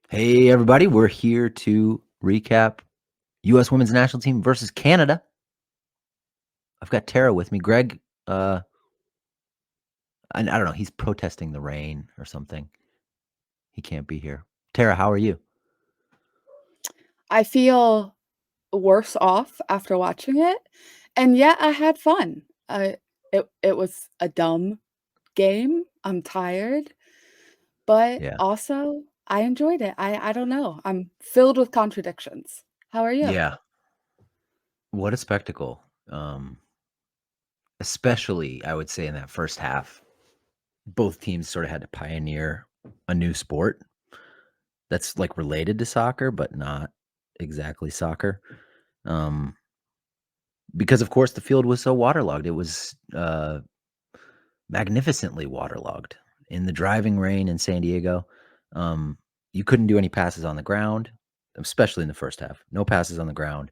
Hey, everybody, we're here to recap U.S. women's national team versus Canada. I've got Tara with me. Greg, I don't know, he's protesting the rain or something. He can't be here. Tara, how are you? I feel worse off after watching it, and yet I had fun. It was a dumb game. I'm tired, but Yeah. also I enjoyed it. I don't know. I'm filled with contradictions. How are you? Yeah. What a spectacle. Especially, I would say, in that first half. Both teams sort of had to pioneer a new sport that's like related to soccer, but not exactly soccer. Um, because, of course, the field was so waterlogged. It was magnificently waterlogged in the driving rain in San Diego. Um, you couldn't do any passes on the ground, especially in the first half. No passes on the ground.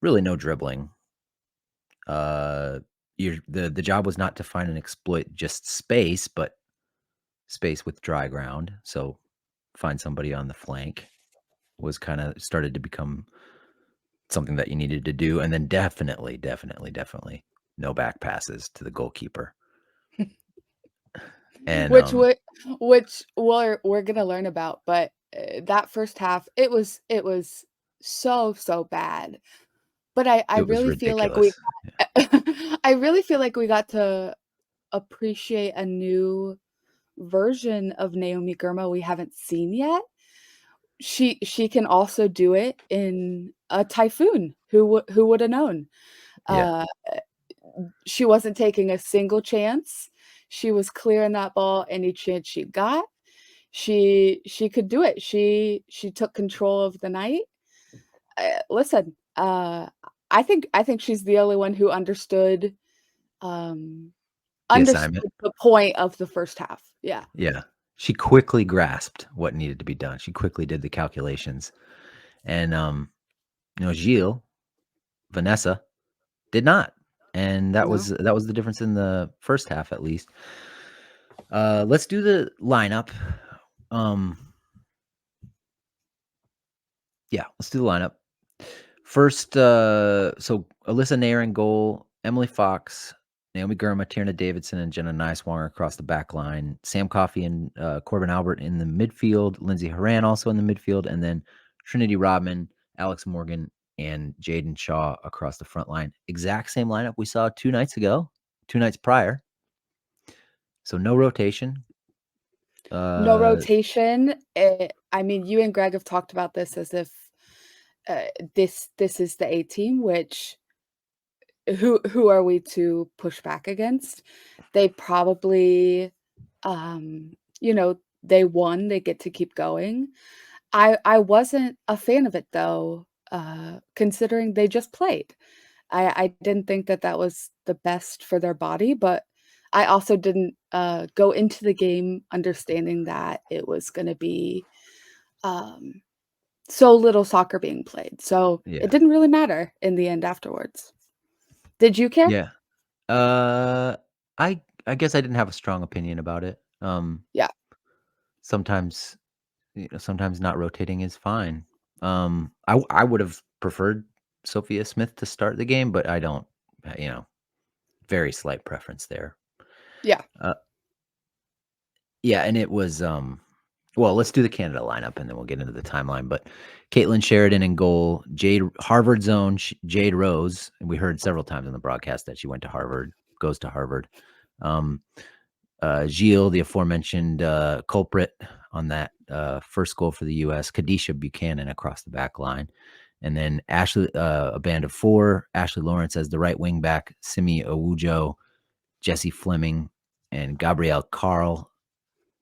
Really, no dribbling. Uh, the job was not to find and exploit just space, but space with dry ground. So find somebody on the flank was kind of started to become something that you needed to do, and then definitely no back passes to the goalkeeper. And Which would which we're gonna learn about, but that first half it was so bad. But I it was really feel like we ridiculous. I really feel like we got to appreciate a new version of Naomi Girma we haven't seen yet. She can also do it in a typhoon. Who would have known? Yeah, Uh, she wasn't taking a single chance. She was clearing that ball any chance she got. She could do it. She took control of the night. Listen, I think she's the only one who um, the assignment. understood the point of the first half. Yeah. Yeah. She quickly grasped what needed to be done. She quickly did the calculations. And Gilles, Vanessa did not. And that No. was that was the difference in the first half at least. Let's do the lineup. Um yeah, let's do the lineup. First, so Alyssa Nair in goal, Emily Fox, Naomi Girma, Tierna Davidson, and Jenna Niswanger across the back line. Sam Coffey and Corbin Albert in the midfield. Lindsay Horan also in the midfield. And then Trinity Rodman, Alex Morgan, and Jaden Shaw across the front line. Exact same lineup we saw 2 nights prior. So no rotation. No Uh, rotation. I mean, you and Greg have talked about this as if this is the A team, which who are we to push back against? They probably, you know, they won. They get to keep going. I wasn't a fan of it though, considering they just played. I didn't think that that was the best for their body, but I also didn't, go into the game understanding that it was gonna be, um, so little soccer being played, so it yeah. didn't really matter in the end afterwards. Did you care? Yeah. Uh, I guess I didn't have a strong opinion about it. Yeah, Sometimes sometimes not rotating is fine. I would have preferred Sophia Smith to start the game, but I don't. You know, very slight preference there. yeah. Uh, yeah, and it was. Well, let's do the Canada lineup, and then we'll get into the timeline. But Caitlin Sheridan in goal, Jade Harvard's own Jade Rose, and we heard several times on the broadcast that she went to Harvard, goes to Harvard. Um, Gilles, the aforementioned culprit on that first goal for the U.S., Kadisha Buchanan across the back line. And then Ashley, a band of four, Ashley Lawrence as the right wing back, Simi Owujo, Jesse Fleming, and Gabrielle Carl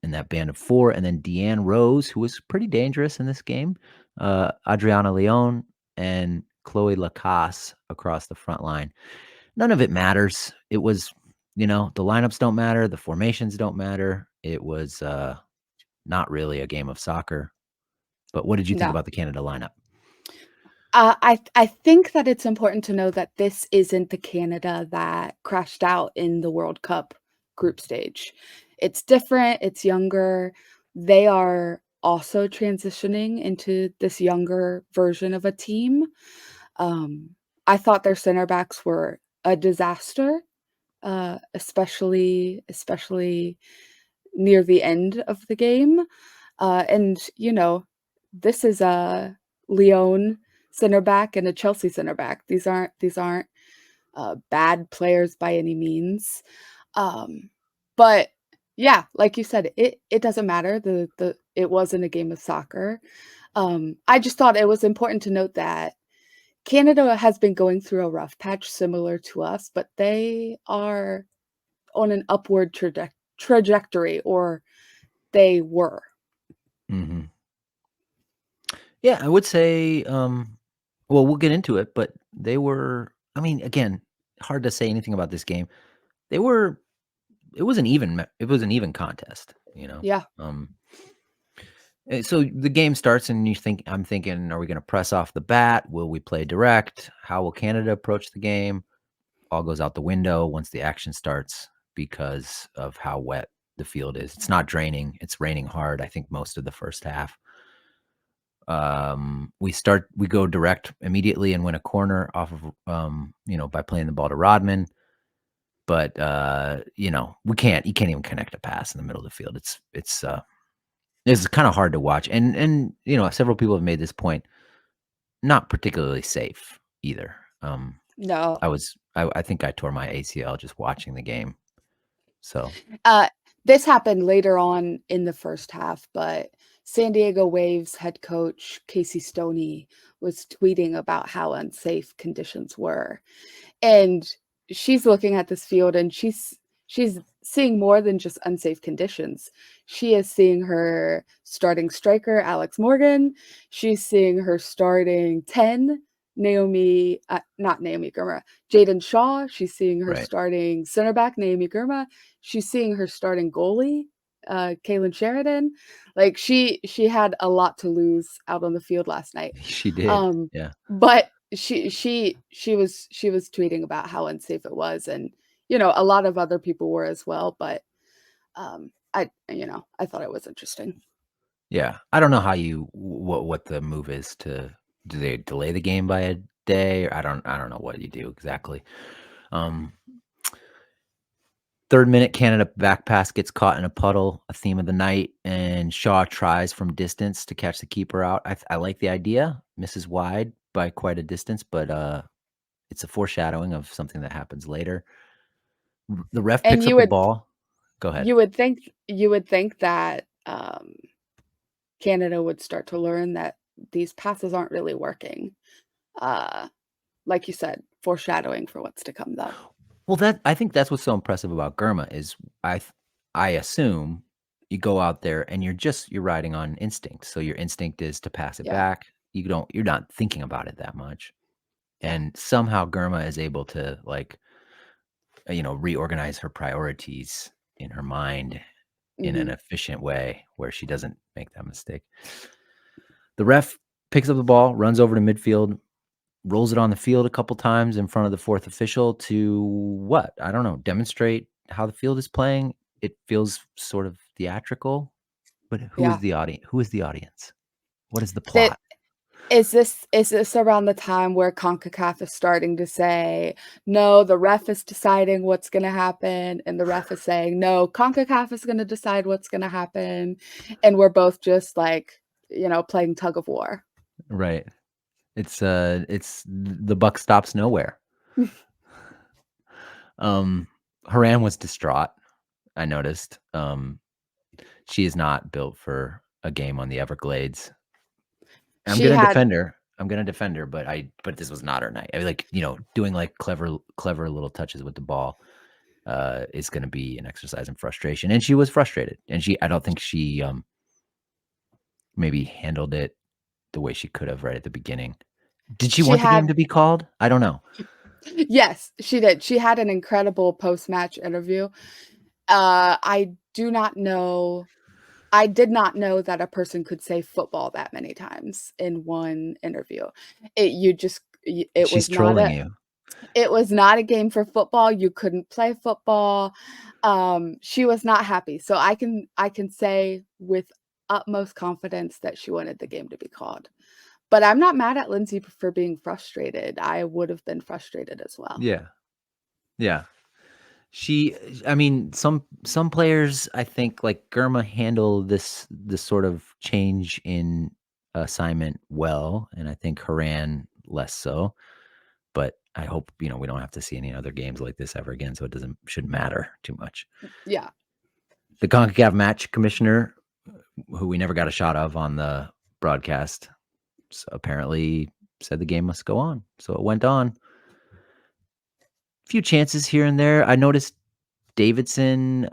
in that band of four. And then Deanne Rose, who was pretty dangerous in this game, Adriana Leon, and Chloe Lacasse across the front line. None of it matters. It was, the lineups don't matter, the formations don't matter. It was not really a game of soccer. But what did you think No. about the Canada lineup? I think that it's important to know that this isn't the Canada that crashed out in the World Cup group stage. It's different, it's younger. They are also transitioning into this younger version of a team. Um, I thought their center backs were a disaster, especially near the end of the game. And, this is a Lyon center back and a Chelsea center back. These aren't bad players by any means. Um, but yeah, like you said, it doesn't matter. The it wasn't a game of soccer. I just thought it was important to note that Canada has been going through a rough patch similar to us, but they are on an upward trajectory, or they were. Mhm. Yeah, I would say, well, we'll get into it, but they were I mean, again, hard to say anything about this game. They were it was an even contest, you know? Yeah. Um, so the game starts and I'm thinking, are we gonna press off the bat? Will we play direct? How will Canada approach the game? All goes out the window once the action starts because of how wet the field is. It's not draining, it's raining hard, I think most of the first half. We go direct immediately and win a corner off of, by playing the ball to Rodman. But, you can't even connect a pass in the middle of the field. It's kinda hard to watch, and, several people have made this point, not particularly safe either. No. I think I tore my ACL just watching the game, so Uh, this happened later on in the first half, but San Diego Waves head coach Casey Stoney was tweeting about how unsafe conditions were. And she's looking at this field and she's seeing more than just unsafe conditions. She is seeing her starting striker, Alex Morgan. She's seeing her starting 10, not Naomi Girma, Jaden Shaw. She's seeing her right. starting center back, Naomi Girma. She's seeing her starting goalie, Kaylin Sheridan. Like she had a lot to lose out on the field last night. She did, Um, yeah. but she was tweeting about how unsafe it was, and, a lot of other people were as well, but, I thought it was interesting. Yeah. I don't know how you what the move is to do they delay the game by a day? Or I don't know what you do exactly. Um, 3rd minute, Canada back pass gets caught in a puddle, a theme of the night, and Shaw tries from distance to catch the keeper out. I like the idea, misses wide by quite a distance, but, it's a foreshadowing of something that happens later. The ref And picks you up the would ball. Go ahead. you would think that, Canada would start to learn that these passes aren't really working. Uh, like you said, foreshadowing for what's to come, though. Well, I think that's what's so impressive about Gurma is I th I assume you go out there and you're riding on instinct. So your instinct is to pass it Yeah, back. You're not thinking about it that much. yeah. And somehow Gurma is able to, like, reorganize her priorities in her mind in an Mhm. efficient way where she doesn't make that mistake. The ref picks up the ball, runs over to midfield, rolls it on the field a couple times in front of the fourth official to what? I don't know, demonstrate how the field is playing. It feels sort of theatrical, but Yeah. who is the audience? What is the That plot? is this around the time where CONCACAF is starting to say, "No, the ref is deciding what's gonna happen," and the ref is saying, "No, CONCACAF is gonna decide what's gonna happen," and we're both just, like, playing tug of war. Right. It's the buck stops nowhere. Um, Haran was distraught, I noticed. She is not built for a game on the Everglades. I'm She gonna had defend her. I'm gonna defend her, but this was not her night. I mean, like, doing, like, clever little touches with the ball, is gonna be an exercise in frustration, and she was frustrated, and I don't think she, maybe handled it the way she could have right at the beginning. Did she she want the game had to be called? I don't know. Yes, she did. She had an incredible post-match interview. I did not know that a person could say football that many times in one interview. It She's was not trolling a you. It was not a game for football, you couldn't play football. She was not happy. So I can say with utmost confidence that she wanted the game to be called. But I'm not mad at Lindsay for being frustrated. I would have been frustrated as well. Yeah. Yeah. She I mean, some players, I think, like Germa, handle this sort of change in assignment well, and I think Haran less so. But I hope, we don't have to see any other games like this ever again, so it shouldn't matter too much. Yeah. The CONCACAF match commissioner, who we never got a shot of on the broadcast, apparently said the game must go on. So it went on. A few chances here and there. I noticed Davidson,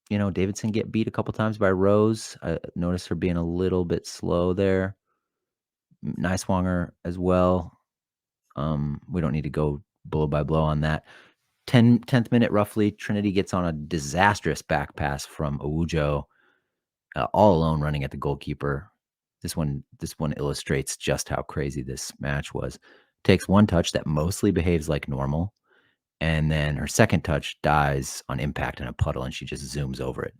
Davidson get beat a couple times by Rose. I noticed her being a little bit slow there. Niswanger as well. We don't need to go blow by blow on that. 10th minute roughly, Trinity gets on a disastrous back pass from Awujo, all alone running at the goalkeeper. This one illustrates just how crazy this match was. Takes one touch that mostly behaves like normal, and then her second touch dies on impact in a puddle, and she just zooms over it.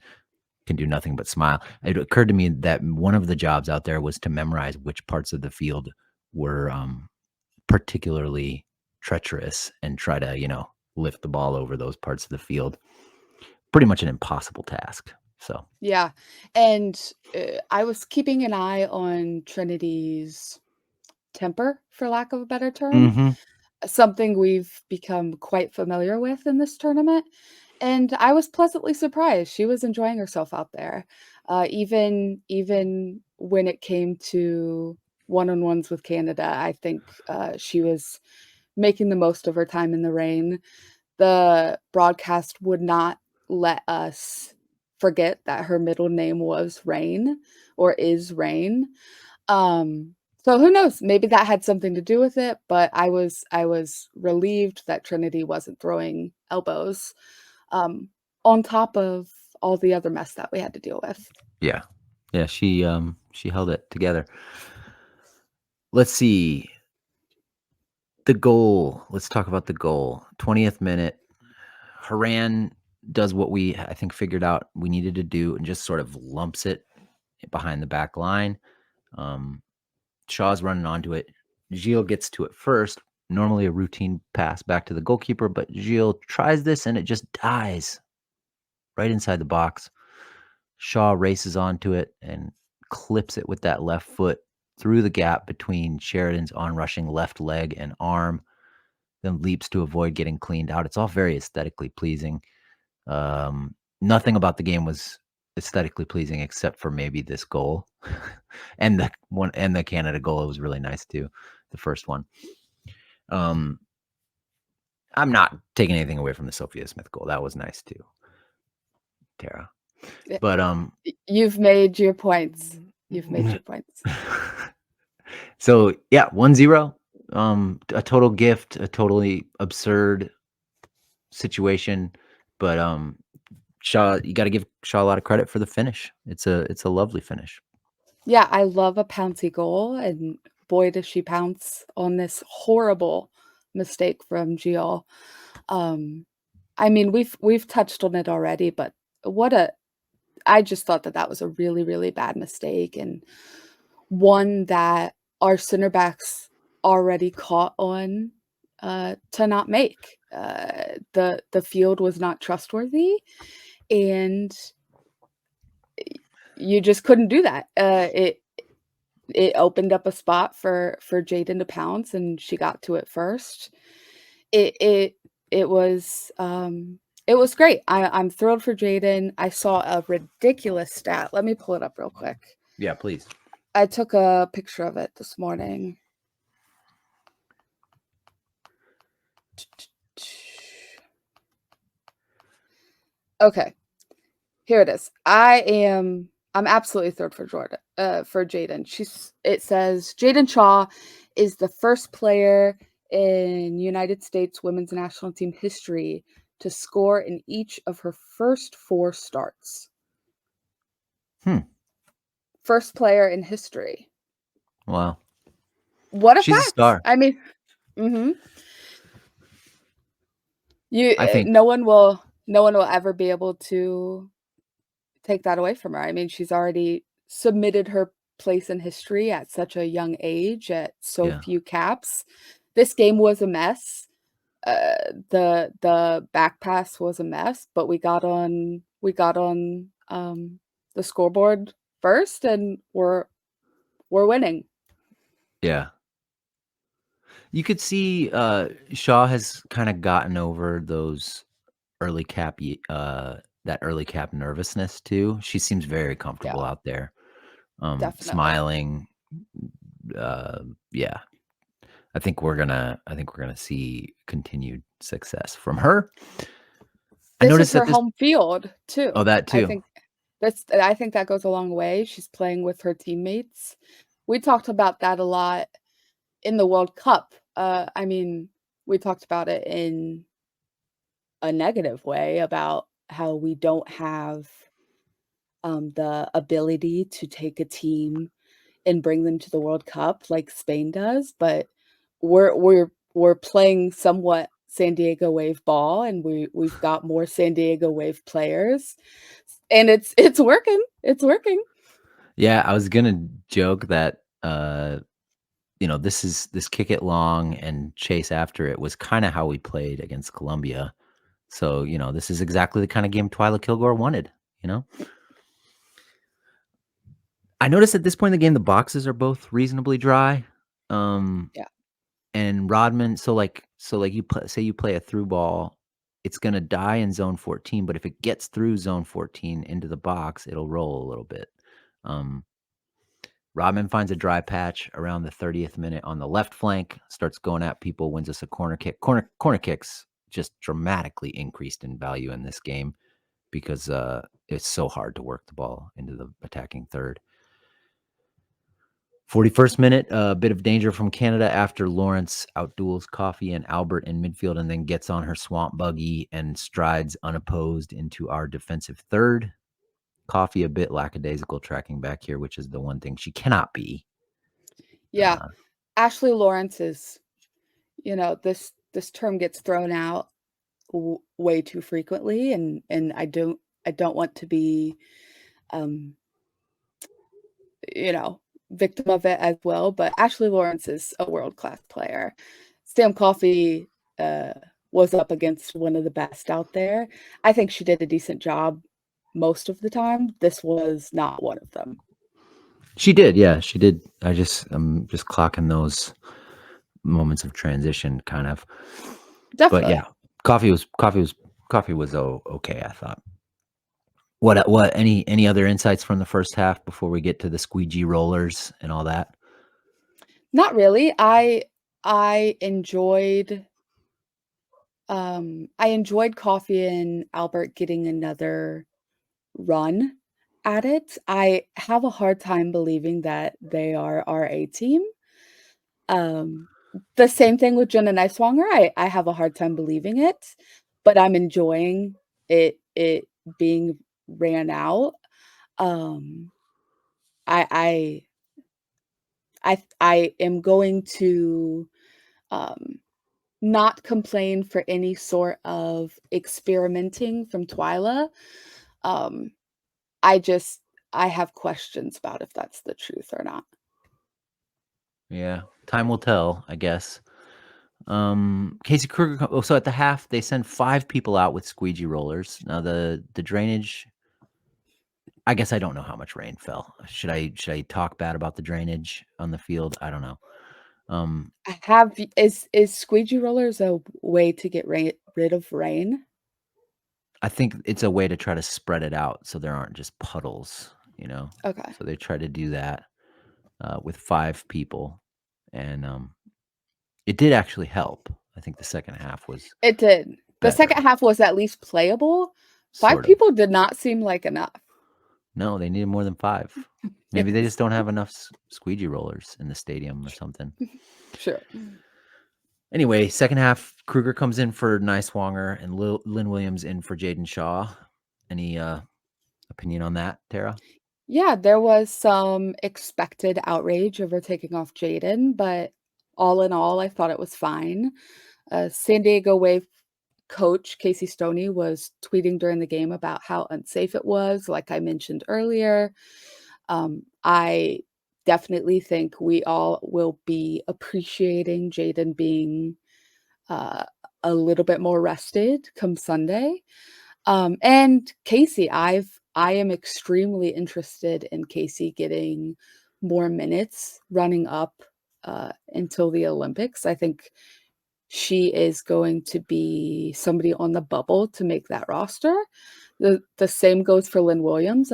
Can do nothing but smile. It occurred to me that one of the jobs out there was to memorize which parts of the field were particularly treacherous and try to, lift the ball over those parts of the field. Pretty much an impossible task. So, Yeah. And I was keeping an eye on Trinity's temper, for lack of a better term. mhm. Something we've become quite familiar with in this tournament, and I was pleasantly surprised. She was enjoying herself out there, even when it came to one-on-ones with Canada. I think she was making the most of her time in the rain. The broadcast would not let us forget that her middle name was Rain, or is Rain. So who knows? Maybe that had something to do with it, but I was relieved that Trinity wasn't throwing elbows, um, on top of all the other mess that we had to deal with. Yeah. Yeah, she held it together. Let's see. The goal. Let's talk about the goal. 20th minute. Haran does what we, I think, figured out we needed to do and just sort of lumps it behind the back line. Shaw's running onto it. Gilles gets to it first. Normally a routine pass back to the goalkeeper, but Gilles tries this and it just dies right inside the box. Shaw races onto it and clips it with that left foot through the gap between Sheridan's onrushing left leg and arm, then leaps to avoid getting cleaned out. It's all very aesthetically pleasing. Nothing about the game was aesthetically pleasing except for maybe this goal. and the Canada goal was really nice too, the first one. I'm not taking anything away from the Sophia Smith goal. That was nice too, Tara. Eh, But You've made your points. You've made your points. so yeah, 1-0. A total gift, a totally absurd situation, but Shaw, you got to give Shaw a lot of credit for the finish. It's a lovely finish. Yeah, I love a pouncy goal, and boy, does she pounce on this horrible mistake from Gio. I mean, we've touched on it already, but what a I just thought that that was a really, really bad mistake, and one that our center backs already caught on to not make. The field was not trustworthy, and you just couldn't do that. It opened up a spot for Jaden to pounce, and she got to it first. It it it was, it was great. I'm thrilled for Jaden. I saw a ridiculous stat. Let me pull it up real quick. Yeah, please. I took a picture of it this morning. Okay, here it is. I'm absolutely thrilled for for Jaden. It says Jaden Shaw is the first player in United States women's national team history to score in each of her first 4 starts. First player in history. Wow. What a She's a fact. star. I mean, mhm. I think No one will ever be able to take that away from her. I mean, she's already submitted her place in history at such a young age at so Yeah. few caps. This game was a mess. The back pass was a mess, but we got on the scoreboard first, and we're winning. Yeah. You could see, Shaw has kinda gotten over those early cap that early cap nervousness too. She seems very Yeah, comfortable out there, definitely. smiling. Yeah. I think we're gonna see continued success from her. I This is noticed her that this home field Oh, too. that too. I think that goes a long way. She's playing with her teammates. We talked about that a lot in the World Cup. I mean, we talked about it in a negative way about how we don't have the ability to take a team and bring them to the World Cup like Spain does, but we're playing somewhat San Diego Wave ball, and we've got more San Diego Wave players, and it's working. It's working. Yeah, I was gonna joke that, this kick it long and chase after it was kinda how we played against Colombia. So, this is exactly the kinda game Twyla Kilgore wanted, you know? I noticed at this point in the game, the boxes are both reasonably dry. Um, Yeah. and Rodman, so, say you play a through ball, it's gonna die in zone 14, but if it gets through zone 14 into the box, it'll roll a little bit. Um, Rodman finds a dry patch around the 30th minute on the left flank, starts going at people, wins us a corner kick. Corner kicks just dramatically increased in value in this game because it's so hard to work the ball into the attacking third. 41st minute, a bit of danger from Canada after Lawrence outduels Coffey and Albert in midfield and then gets on her swamp buggy and strides unopposed into our defensive third. Coffey a bit lackadaisical tracking back here, which is the one thing she cannot be. Yeah. Uh, Ashley Lawrence is, this term gets thrown out way too frequently, and I don't want to be um you know, victim of it as well, but Ashley Lawrence is a world-class player. Sam Coffey, uh, was up against one of the best out there. I think she did a decent job most of the time. This was not one of them. she did, yeah, she did. I'm just clocking those moments of transition, kind of. But Definitely. yeah, coffee was okay. I thought. What any other insights from the first half before we get to the squeegee rollers and all that? Not really. I enjoyed Coffey and Albert getting another run at it. I have a hard time believing that they are our A team. Um, the same thing with Jen and Neiswanger. I have a hard time believing it, but I'm enjoying it being ran out. Um, I I am going to um not complain for any sort of experimenting from Twyla. Um, I just I have questions about if that's the truth or not. Yeah, time will tell, I guess. Casey Kruger. So at the half, they send 5 people out with squeegee rollers. Now the drainage. I guess I don't know how much rain fell. Should I talk bad about the drainage on the field? I don't know. Um, Is squeegee rollers a way to get rid of rain? I think it's a way to try to spread it out so there aren't just puddles. Okay. So they try to do that with 5 people, and it did actually help. I think the second half was It did. The better, second half was at least playable. 5 sort of. people did not seem like enough. No, they needed more than 5. Maybe they Yes. just don't have enough squeegee rollers in the stadium or something. Sure. Anyway, second half, Kruger comes in for Neiswanger and Lynn Williams in for Jaden Shaw. Any opinion on that, Tara? Yeah, there was some expected outrage over taking off Jaden, but all in all, I thought it was fine. San Diego Wave coach, Casey Stoney, was tweeting during the game about how unsafe it was, like I mentioned earlier. I definitely think we all will be appreciating Jaden being uh, a little bit more rested come Sunday. And Casey, I am extremely interested in Casey getting more minutes running up until the Olympics. I think she is going to be somebody on the bubble to make that roster. The same goes for Lynn Williams.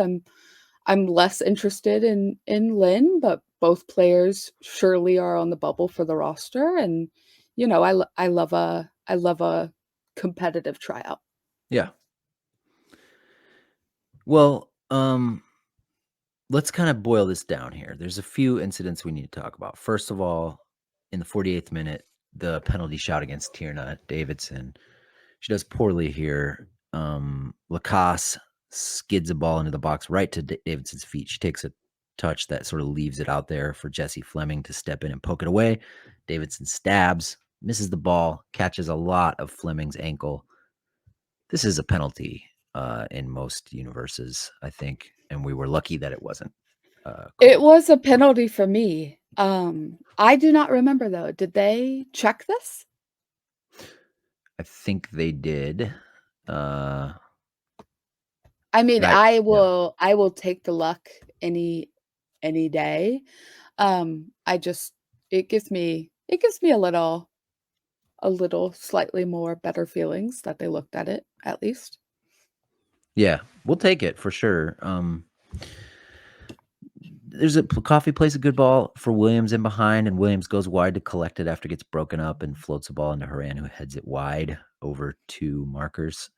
I'm less interested in Lynn, but both players surely are on the bubble for the roster, and I love a competitive tryout. Yeah. Well, let's kind of boil this down here. There's a few incidents we need to talk about. First of all, in the 48th minute, the penalty shot against Tierna Davidson. She does poorly here. Lacasse skids a ball into the box right to Davidson's feet. She takes a touch that sort of leaves it out there for Jesse Fleming to step in and poke it away. Davidson stabs, misses the ball, catches a lot of Fleming's ankle. This is a penalty in most universes, I think, and we were lucky that it wasn't It called. was a penalty for me. I do not remember though. Did they check this? I think they did. Uh, I mean, I yeah I will take the luck any day. I just it gives me a little slightly more better feelings that they looked at it at least. yeah, we'll take it for sure. There's a Coffee plays a good ball for Williams in behind, and Williams goes wide to collect it after it gets broken up and floats the ball into Haran, who heads it wide over two markers.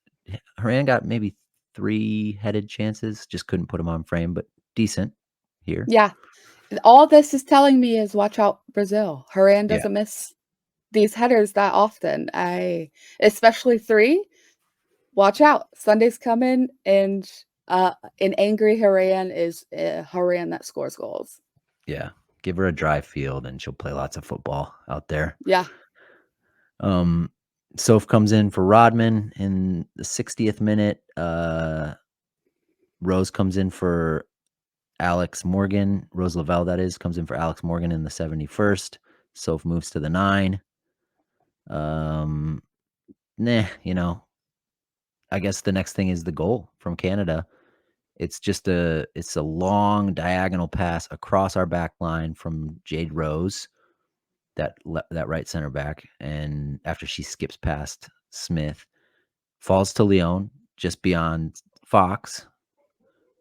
Haran got maybe 3 headed chances, just couldn't put them on frame, but decent here. Yeah. All this is telling me is watch out Brazil. Haran Yeah, doesn't miss these headers that often. I especially 3. Watch out. Sunday's coming and an angry Haran is a Haran that scores goals. yeah. Give her a dry field, and she'll play lots of football out there. Yeah. Um, Soph comes in for Rodman in the 60th minute. Rose comes in for Alex Morgan. Rose Lavelle, that is, comes in for Alex Morgan in the 71st. Soph moves to the 9. Um, I guess the next thing is the goal from Canada. It's a long diagonal pass across our back line from Jade Rose, that right center back, and after she skips past Smith, falls to Leon just beyond Fox.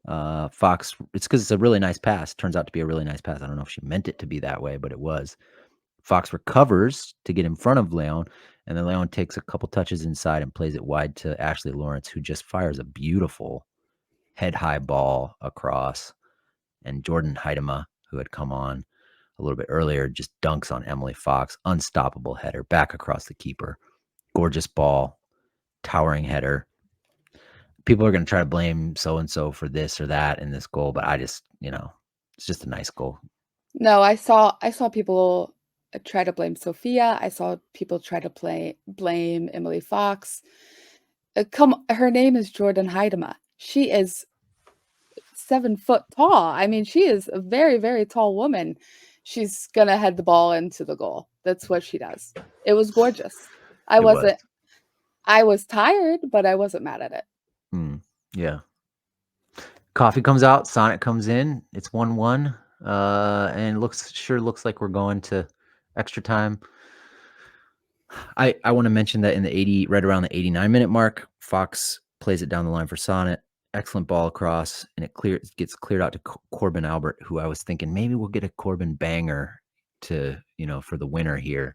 Fox, it's because it's a really nice pass. Turns out to be a really nice pass. I don't know if she meant it to be that way, but it was. Fox recovers to get in front of Leon, and then Leon takes a couple touches inside and plays it wide to Ashley Lawrence, who just fires a beautiful head-high ball across. And Jordan Heidema, who had come on a little bit earlier, just dunks on Emily Fox. Unstoppable header back across the keeper. Gorgeous ball, towering header. People are going to try to blame so-and-so for this or that in this goal, but I just, it's just a nice goal. No, I saw people try to blame Sophia. I saw people try to blame Emily Fox. Her name is Jordan Heidema. She is 7 foot tall. I mean, she is a very, very tall woman. She's gonna head the ball into the goal. That's what she does. It was gorgeous. I It was. wasn't I was tired, but I wasn't mad at it. Yeah. Coffee comes out, Sonic comes in. It's 1-1. And looks like we're going to extra time. I want to mention that in the 80, right around the 89-minute mark, Fox plays it down the line for Sonnet. Excellent ball across, and it gets cleared out to Corbin Albert, who I was thinking maybe we'll get a Corbin banger for the winner here.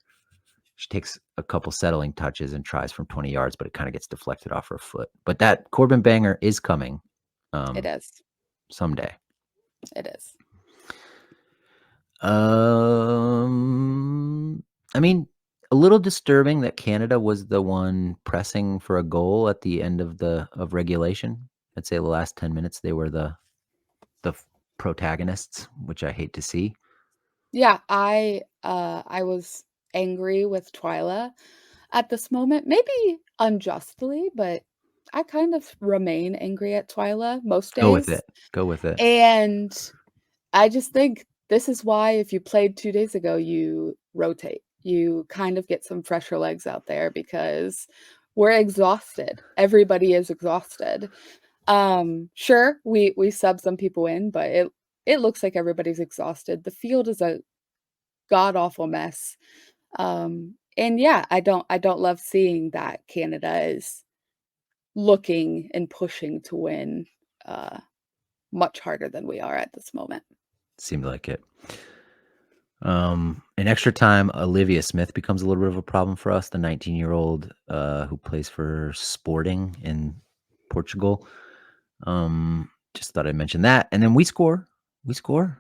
She takes a couple settling touches and tries from 20 yards, but it kind of gets deflected off her foot. But that Corbin banger is coming It is. someday. It is. I mean, a little disturbing that Canada was the one pressing for a goal at the end of regulation. I'd say the last 10 minutes they were the protagonists, which I hate to see. Yeah, I was angry with Twyla at this moment. unjustly, but I kind of remain angry at Twyla most Go with days, it. Go with it. and I just think this is why if you played 2 days ago, you rotate. You kind of get some fresher legs out there because we're exhausted. Everybody is exhausted. Sure, we sub some people in, but it looks like everybody's exhausted. The field is a god awful mess. And yeah, I don't love seeing that Canada is looking and pushing to win uh much harder than we are at this moment. Seemed like it. In extra time, Olivia Smith becomes a little bit of a problem for us, the 19-year-old who plays for Sporting in Portugal. Just thought I'd mention that. And then we score. We score.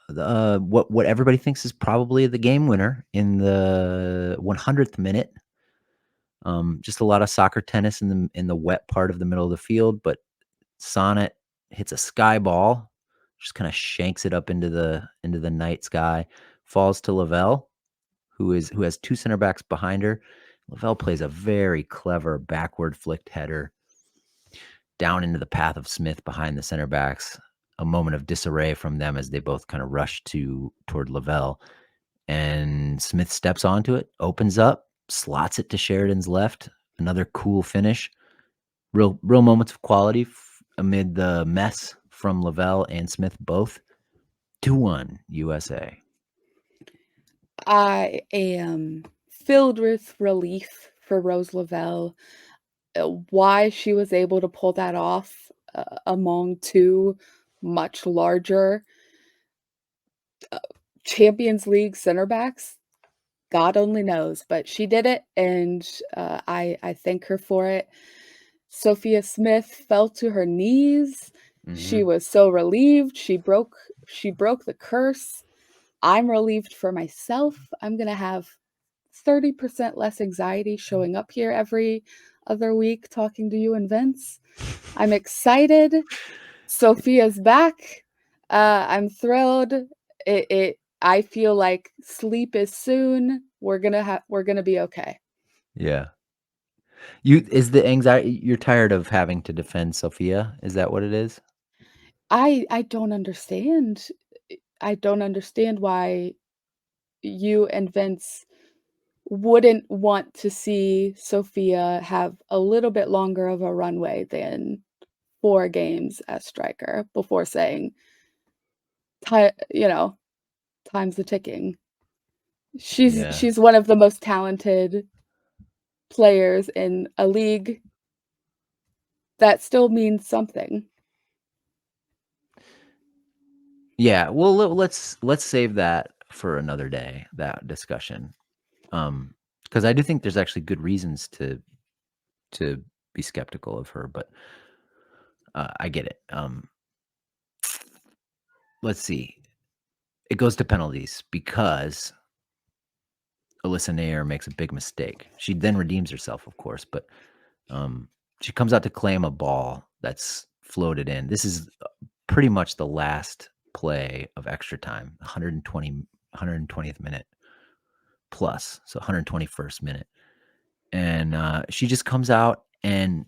What everybody thinks is probably the game winner in the 100th minute. Just a lot of soccer tennis in the wet part of the middle of the field, but Sonnet hits a sky ball, just kind of shanks it up into the night sky, falls to Lavelle, who has two center backs behind her. Lavelle plays a very clever backward flicked header down into the path of Smith behind the center backs. A moment of disarray from them as they both kind of rush toward Lavelle. And Smith steps onto it, opens up, slots it to Sheridan's left. Another cool finish. Real moments of quality amid the mess from Lavelle and Smith both. 2-1 USA. I am filled with relief for Rose Lavelle. Why she was able to pull that off among two much larger Champions League center backs, God only knows, but she did it, and I thank her for it. Sophia Smith fell to her knees. She Mm-hmm. was so relieved. She broke the curse. I'm relieved for myself. I'm gonna have 30% less anxiety showing up here every other week talking to you and Vince. I'm excited. Sophia's back. I'm thrilled. I feel like sleep is soon. We're gonna be okay. Yeah. You is the anxiety you're tired of having to defend Sophia? Is that what it is? I don't understand. I don't understand why you and Vince wouldn't want to see Sophia have a little bit longer of a runway than 4 games as striker before saying, "Ti you know, time's a ticking." She's Yeah. she's one of the most talented players in a league that still means something. Yeah. Well, let's save that for another day, that discussion. Because I do think there's actually good reasons to be skeptical of her, but I get it. Let's see. It goes to penalties because Alyssa Nair makes a big mistake. She then redeems herself, of course, but um, she comes out to claim a ball that's floated in. This is pretty much the last play of extra time, 120th minute plus, so 121st minute. And she just comes out and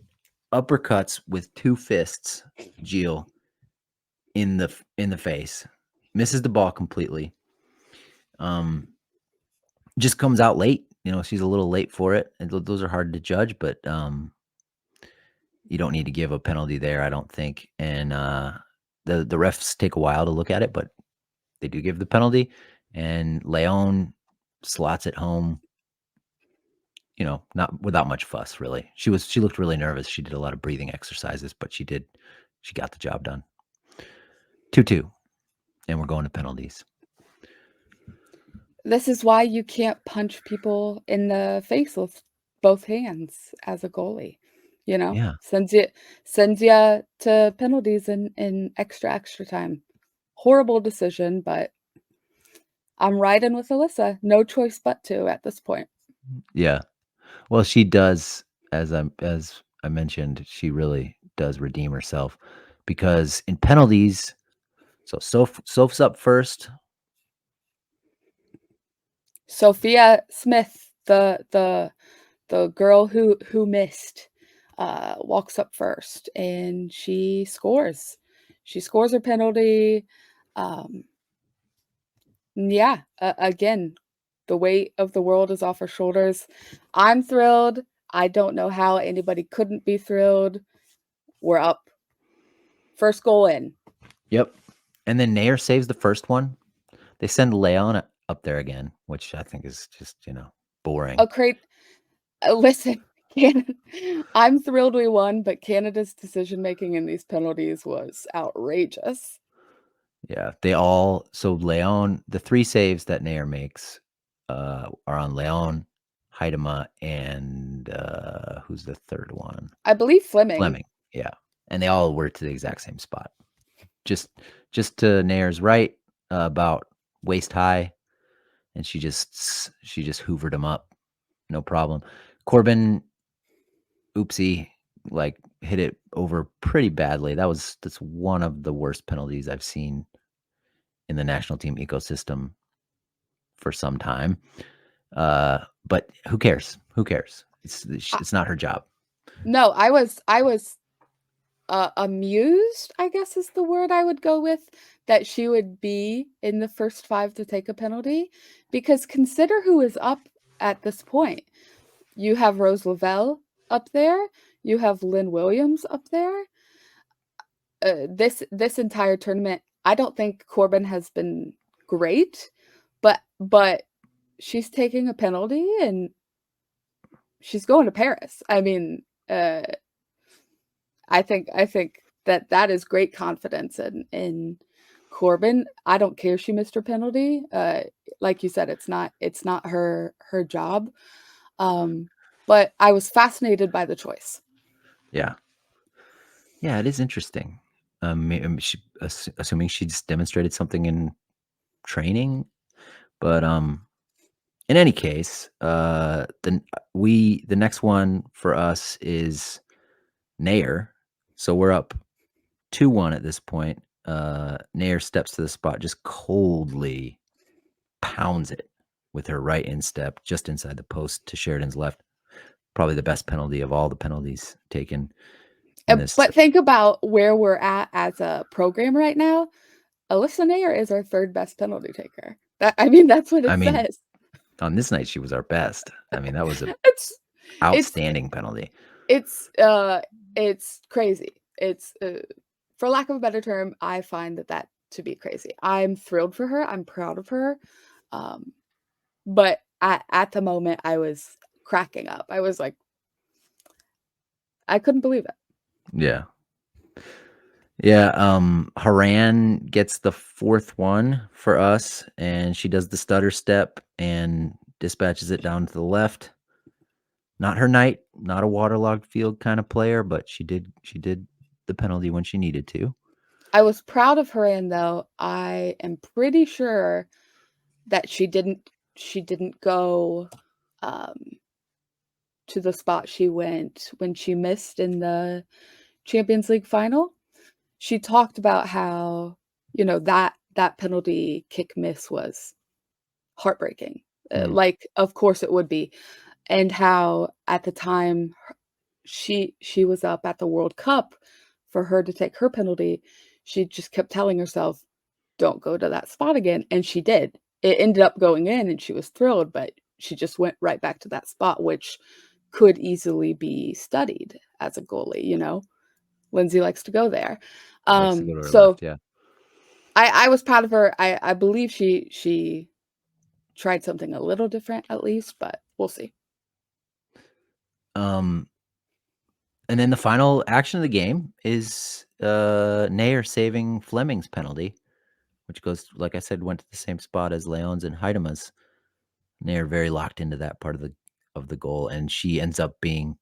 uppercuts with two fists Gilles in the face, misses the ball completely. Um, just comes out late. You know, she's a little late for it, and those are hard to judge. But you don't need to give a penalty there, I don't think. And the refs take a while to look at it, but they do give the penalty. And Leon slots it home. You know, not without much fuss, really. She looked really nervous. She did a lot of breathing exercises, but she got the job done. 2-2, and we're going to penalties. This is why you can't punch people in the face with both hands as a goalie, you know? Yeah. Sends you to penalties in extra time. Horrible decision, but I'm riding with Alyssa. No choice but to at this point. Yeah. Well, she does, as I mentioned, she really does redeem herself because in penalties, so Soph's up first. Sophia Smith, the the girl who missed walks up first and she scores. She scores her penalty. Um, yeah, again, the weight of the world is off her shoulders. I'm thrilled. I don't know how anybody couldn't be thrilled. We're up. First goal in. Yep. And then Nair saves the first one. They send Leon up there again, which I think is just, boring. A crate. Listen, Canada. I'm thrilled we won, but Canada's decision making in these penalties was outrageous. Yeah. So Leon, the 3 saves that Nair makes are on Leon, Heidema, and who's the third one? I believe Fleming. Fleming. Yeah. And they all were to the exact same spot. Just to Nair's right, about waist high, and she just hoovered him up. No problem. Corbin, oopsie, like hit it over pretty badly. That's one of the worst penalties I've seen in the national team ecosystem for some time. But who cares? Who cares? It's not her job. No, I was amused, I guess is the word I would go with, that she would be in the first 5 to take a penalty, because consider who is up at this point. You have Rose Lavelle up there, you have Lynn Williams up there. This entire tournament, I don't think Corbin has been great, but she's taking a penalty and she's going to Paris. I mean, I think that is great confidence in Corbin. I don't care if she missed her penalty. Like you said, it's not her job. But I was fascinated by the choice. Yeah. Yeah, it is interesting. Assuming she just demonstrated something in training, but in any case, the next one for us is Nair, so we're up 2-1 at this point. Nair steps to the spot, just coldly pounds it with her right instep just inside the post to Sheridan's left. Probably the best penalty of all the penalties taken in this. But think about where we're at as a program right now. Alyssa Nair is our third best penalty taker. That's what I it mean, says. on this night she was our best. I mean, that was an It's it's outstanding penalty. it's it's crazy. It's for lack of a better term, I find that to be crazy. I'm thrilled for her. I'm proud of her. Um, but at the moment, I was cracking up. I was like, I couldn't believe it. Yeah. Yeah, Haran gets the 4th one for us, and she does the stutter step and dispatches it down to the left. Not her night, not a waterlogged field kind of player, but she did the penalty when she needed to. I was proud of her, and though I am pretty sure that she didn't go um, to the spot she went when she missed in the Champions League final. She talked about how, that penalty kick miss was heartbreaking. Mm, Like, of course it would be, and how at the time she was up at the World Cup. For her to take her penalty, she just kept telling herself, "Don't go to that spot again," and she did. It ended up going in, and she was thrilled, but she just went right back to that spot, which could easily be studied as a goalie. Lindsay likes to go there. likes to go to her So left, yeah. I was proud of her. I believe she tried something a little different at least, but we'll see. Um, and then the final action of the game is Nair saving Fleming's penalty, which goes, like I said, went to the same spot as Leon's and Heidema's. Nair very locked into that part of the goal, and she ends up being,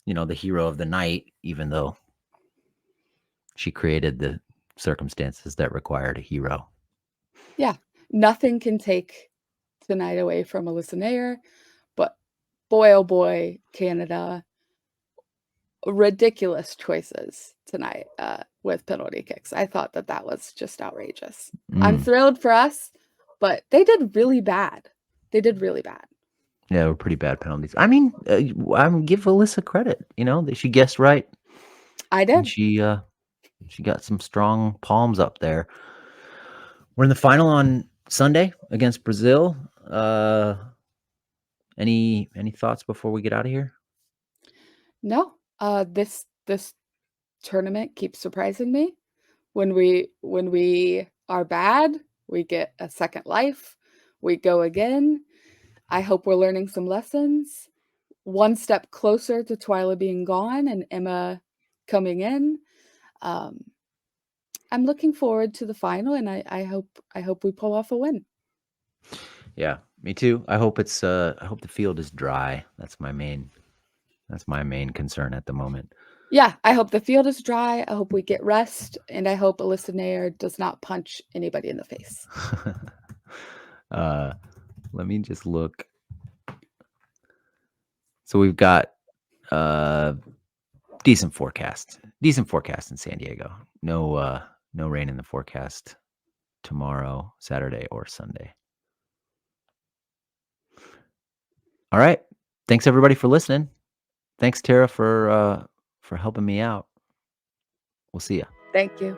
the hero of the night, even though she created the circumstances that required a hero. Yeah, nothing can take tonight away from Alyssa Nair, but boy, oh boy, Canada, ridiculous choices tonight with penalty kicks. I thought that was just outrageous. I'm Mm, thrilled for us, but they did really bad. They did really bad. Yeah, were pretty bad penalties. I mean, give Alyssa credit, that she guessed right, I and did. she got some strong palms up there. We're in the final on Sunday against Brazil. Any thoughts before we get out of here? No, this tournament keeps surprising me. When we are bad, we get a second life. We go again. I hope we're learning some lessons. One step closer to Twyla being gone and Emma coming in. Um, I'm looking forward to the final, and I hope we pull off a win. Yeah, me too. I hope the field is dry. That's my main concern at the moment. Yeah, I hope the field is dry. I hope we get rest, and I hope Alyssa Nair does not punch anybody in the face. uh, let me just look. So we've got uh decent forecast in San Diego. No rain in the forecast tomorrow, Saturday or Sunday. All right. Thanks everybody for listening. Thanks Tara for helping me out. We'll see ya. Thank you.